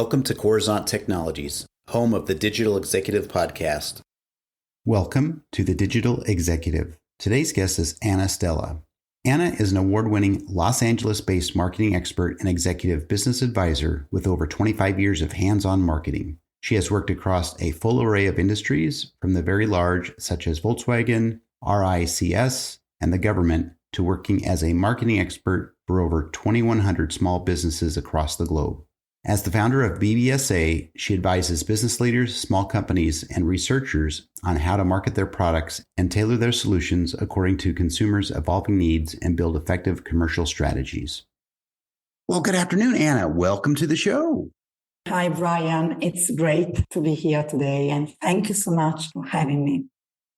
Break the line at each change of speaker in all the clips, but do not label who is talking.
Welcome to Coruzant Technologies, home of the Digital Executive Podcast.
Welcome to the Digital Executive. Today's guest is Stella. Anna is an award-winning Los Angeles-based marketing expert and executive business advisor with over 25 years of hands-on marketing. She has worked across a full array of industries, from the very large, such as Volkswagen, RICS, and the government, to working as a marketing expert for over 2,100 small businesses across the globe. As the founder of BBSA, she advises business leaders, small companies, and researchers on how to market their products and tailor their solutions according to consumers' evolving needs and build effective commercial strategies. Well, good afternoon, Anna. Welcome to the show.
Hi, Brian. It's great to be here today, and thank you so much for having me.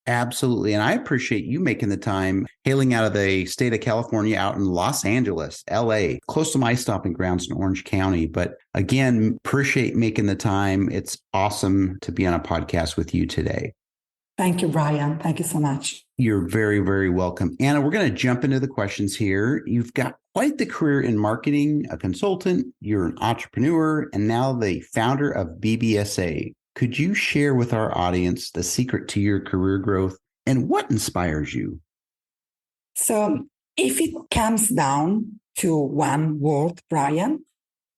Absolutely. And I appreciate you making the time, hailing out of the state of California, out in Los Angeles, LA, close to my stomping grounds in Orange County. But again, appreciate making the time. It's awesome to be on a podcast with you today.
Thank you, Brian. Thank you so much.
You're very, very welcome. Anna, we're going to jump into the questions here. You've got quite the career in marketing, a consultant, you're an entrepreneur, and now the founder of BBSA. Could you share with our audience the secret to your career growth and what inspires you?
So if it comes down to one word, Brian,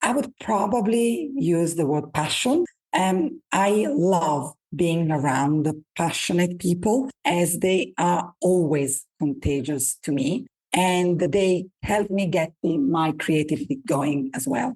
I would probably use the word passion. I love being around the passionate people, as they are always contagious to me, and they help me get my creativity going as well.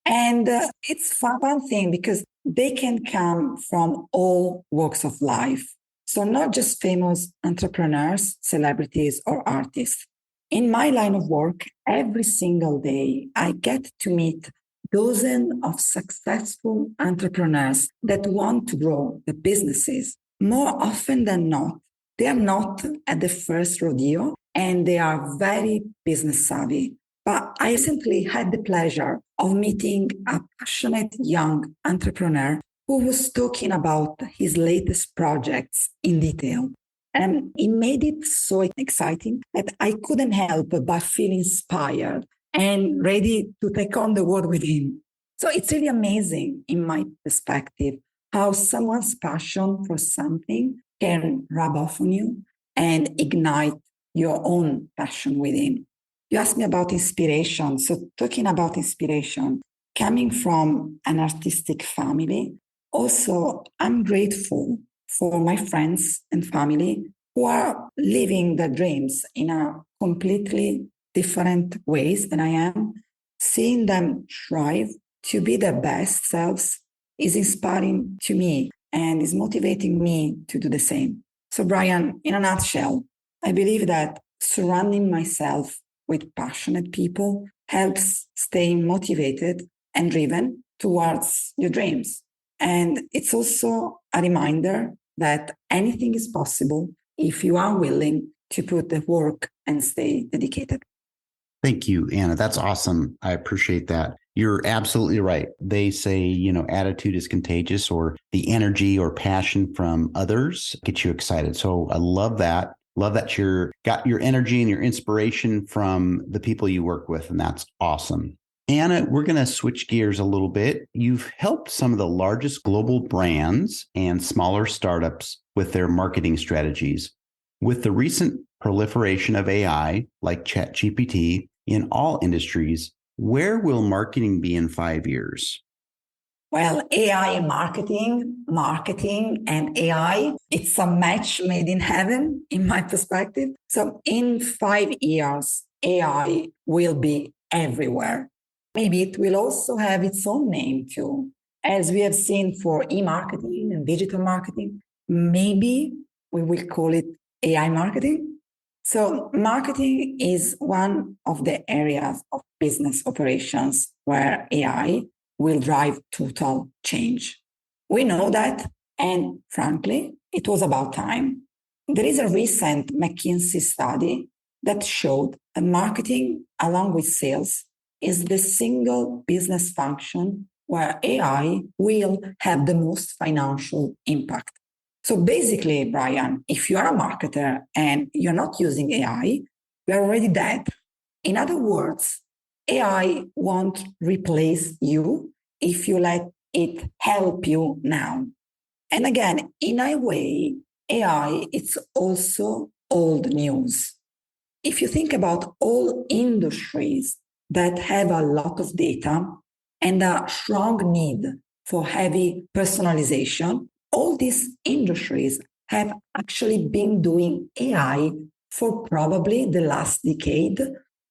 And it's a fun thing because they can come from all walks of life. So not just famous entrepreneurs, celebrities, or artists. In my line of work, every single day, I get to meet dozens of successful entrepreneurs that want to grow the businesses. More often than not, they are not at the first rodeo and they are very business savvy. But I recently had the pleasure of meeting a passionate young entrepreneur who was talking about his latest projects in detail. And it made it so exciting that I couldn't help but feel inspired and ready to take on the world with him. So it's really amazing, in my perspective, how someone's passion for something can rub off on you and ignite your own passion within. You asked me about inspiration. So talking about inspiration, coming from an artistic family, also I'm grateful for my friends and family who are living their dreams in a completely different ways than I am. Seeing them strive to be their best selves is inspiring to me and is motivating me to do the same. So Brian, in a nutshell, I believe that surrounding myself with passionate people helps stay motivated and driven towards your dreams. And it's also a reminder that anything is possible if you are willing to put the work and stay dedicated.
Thank you, Anna. That's awesome. I appreciate that. You're absolutely right. They say, attitude is contagious, or the energy or passion from others gets you excited. So I love that. Love that you're got your energy and your inspiration from the people you work with, and that's awesome. Anna, we're going to switch gears a little bit. You've helped some of the largest global brands and smaller startups with their marketing strategies. With the recent proliferation of AI, like ChatGPT, in all industries, where will marketing be in 5 years?
Well, AI marketing and AI, it's a match made in heaven, in my perspective. So in 5 years, AI will be everywhere. Maybe it will also have its own name too. As we have seen for e-marketing and digital marketing, maybe we will call it AI marketing. So marketing is one of the areas of business operations where AI will drive total change. We know that, and frankly, it was about time. There is a recent McKinsey study that showed that marketing, along with sales, is the single business function where AI will have the most financial impact. So basically, Brian, if you are a marketer and you're not using AI, you're already dead. In other words, AI won't replace you. if you let it help you now. And again, in a way, AI, it's also old news. If you think about all industries that have a lot of data and a strong need for heavy personalization, all these industries have actually been doing AI for probably the last decade.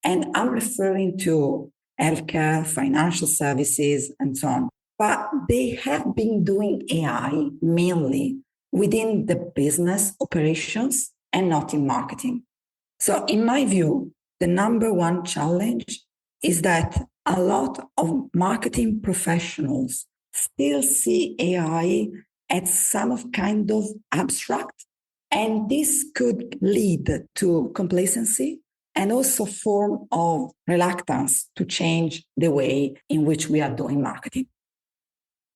And I'm referring to healthcare, financial services, and so on. But they have been doing AI mainly within the business operations and not in marketing. So, in my view, the number one challenge is that a lot of marketing professionals still see AI as some of kind of abstract, and this could lead to complacency and also form of reluctance to change the way in which we are doing marketing.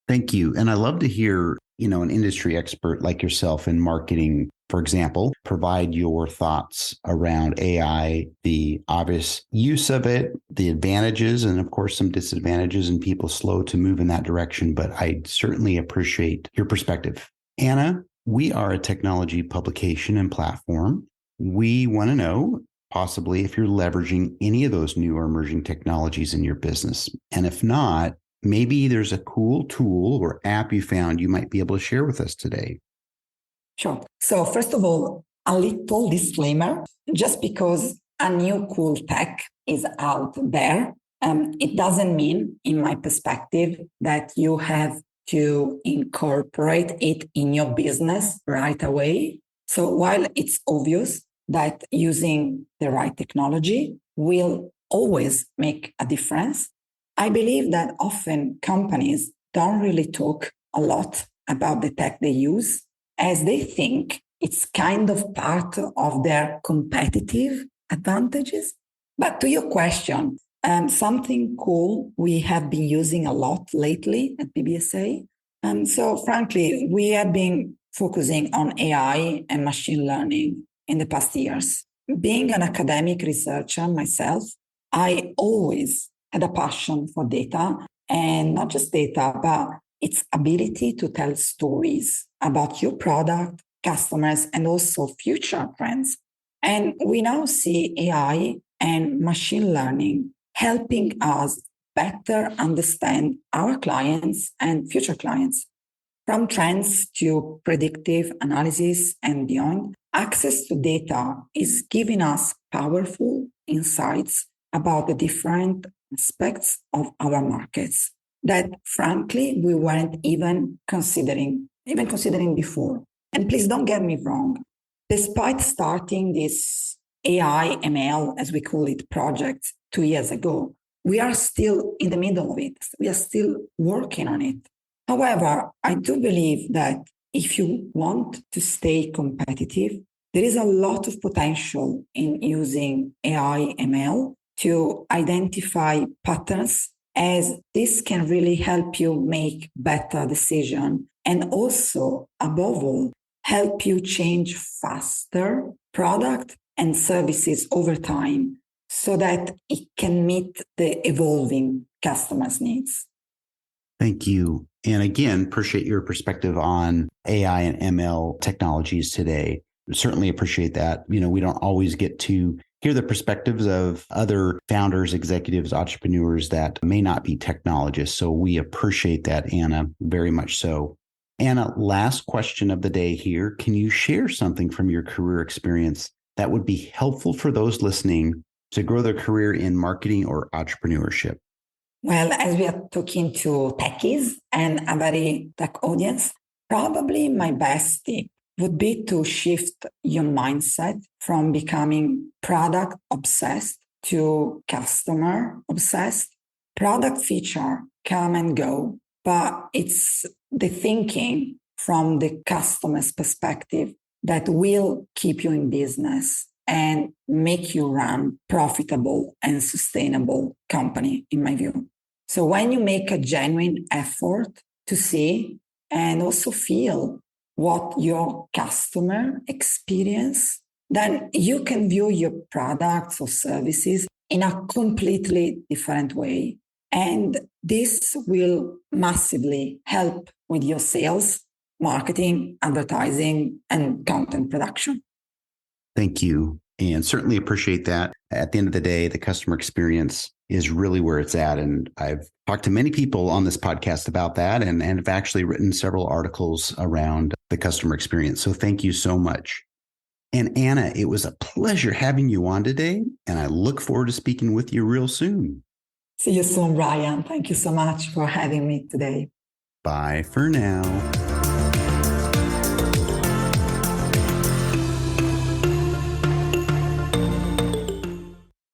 Thank you. And I love to hear, an industry expert like yourself in marketing, for example, provide your thoughts around AI, the obvious use of it, the advantages, and of course, some disadvantages, and people slow to move in that direction. But I certainly appreciate your perspective. Anna, we are a technology publication and platform. We want to know possibly if you're leveraging any of those new or emerging technologies in your business. And if not, maybe there's a cool tool or app you found you might be able to share with us today.
Sure. So first of all, a little disclaimer, just because a new cool tech is out there, it doesn't mean, in my perspective, that you have to incorporate it in your business right away. So while it's obvious that using the right technology will always make a difference, I believe that often companies don't really talk a lot about the tech they use, as they think it's kind of part of their competitive advantages. But to your question, something cool we have been using a lot lately at BBSA. So frankly, we have been focusing on AI and machine learning in the past years. Being an academic researcher myself, I always had a passion for data, and not just data, but its ability to tell stories about your product, customers, and also future trends. And we now see AI and machine learning helping us better understand our clients and future clients. From trends to predictive analysis and beyond, access to data is giving us powerful insights about the different aspects of our markets that, frankly, we weren't even considering before. And please don't get me wrong. Despite starting this AI, ML, as we call it, project 2 years ago, we are still in the middle of it. We are still working on it. However, I do believe that if you want to stay competitive, there is a lot of potential in using AI, ML to identify patterns, as this can really help you make better decisions and also, above all, help you change faster product and services over time so that it can meet the evolving customers' needs.
Thank you. And again, appreciate your perspective on AI and ML technologies today. Certainly appreciate that. We don't always get to hear the perspectives of other founders, executives, entrepreneurs that may not be technologists. So we appreciate that, Anna, very much so. Anna, last question of the day here. Can you share something from your career experience that would be helpful for those listening to grow their career in marketing or entrepreneurship?
Well, as we are talking to techies and a very tech audience, probably my best tip would be to shift your mindset from becoming product obsessed to customer obsessed. Product feature come and go, but it's the thinking from the customer's perspective that will keep you in business and make you run profitable and sustainable company, in my view. So when you make a genuine effort to see and also feel what your customer experience, then you can view your products or services in a completely different way. And this will massively help with your sales, marketing, advertising, and content production.
Thank you. And certainly appreciate that. At the end of the day, the customer experience is really where it's at. And I've talked to many people on this podcast about that and have actually written several articles around the customer experience. So thank you so much. And Anna, it was a pleasure having you on today. And I look forward to speaking with you real soon.
See you soon, Brian. Thank you so much for having me today.
Bye for now.